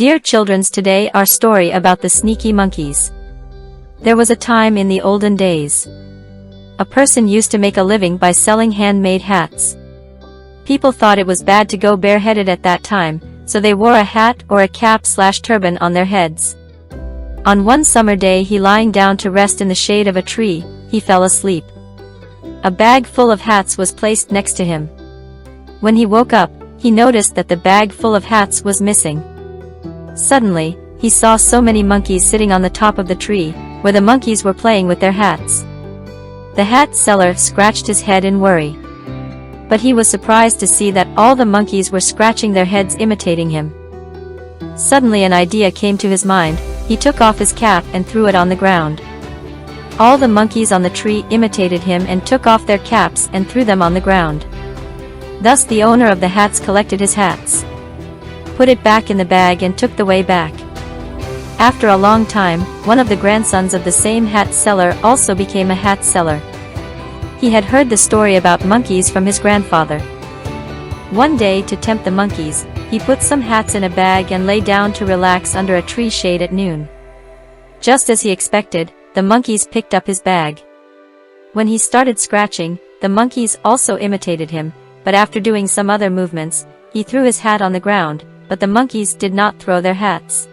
Dear children's, today our story about the sneaky monkeys. There was a time in the olden days. A person used to make a living by selling handmade hats. People thought it was bad to go bareheaded at that time, so they wore a hat or a cap/turban on their heads. On one summer day, he lying down to rest in the shade of a tree, he fell asleep. A bag full of hats was placed next to him. When he woke up, he noticed that the bag full of hats was missing. Suddenly, he saw so many monkeys sitting on the top of the tree, where the monkeys were playing with their hats. The hat seller scratched his head in worry. But he was surprised to see that all the monkeys were scratching their heads imitating him. Suddenly an idea came to his mind. He took off his cap and threw it on the ground. All the monkeys on the tree imitated him and took off their caps and threw them on the ground. Thus the owner of the hats collected his hats, put it back in the bag and took the way back. After a long time, one of the grandsons of the same hat seller also became a hat seller. He had heard the story about monkeys from his grandfather. One day, to tempt the monkeys, he put some hats in a bag and lay down to relax under a tree shade at noon. Just as he expected, the monkeys picked up his bag. When he started scratching, the monkeys also imitated him, but after doing some other movements, he threw his hat on the ground, but the monkeys did not throw their hats.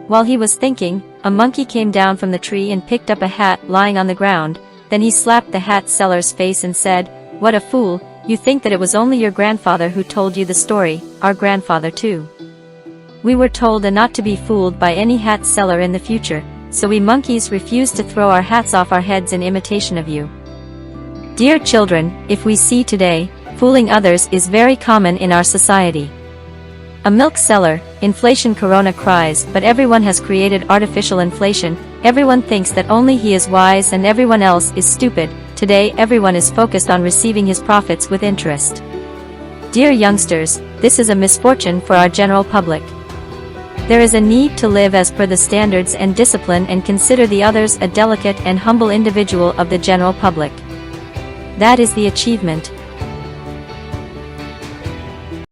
While he was thinking, a monkey came down from the tree and picked up a hat lying on the ground. Then he slapped the hat seller's face and said, "What a fool, you think that it was only your grandfather who told you the story, our grandfather too. We were told not to be fooled by any hat seller in the future, so we monkeys refuse to throw our hats off our heads in imitation of you." Dear children, if we see today, fooling others is very common in our society. A milk seller, inflation corona cries, but everyone has created artificial inflation. Everyone thinks that only he is wise and everyone else is stupid. Today everyone is focused on receiving his profits with interest. Dear youngsters, this is a misfortune for our general public. There is a need to live as per the standards and discipline and consider the others a delicate and humble individual of the general public. That is the achievement.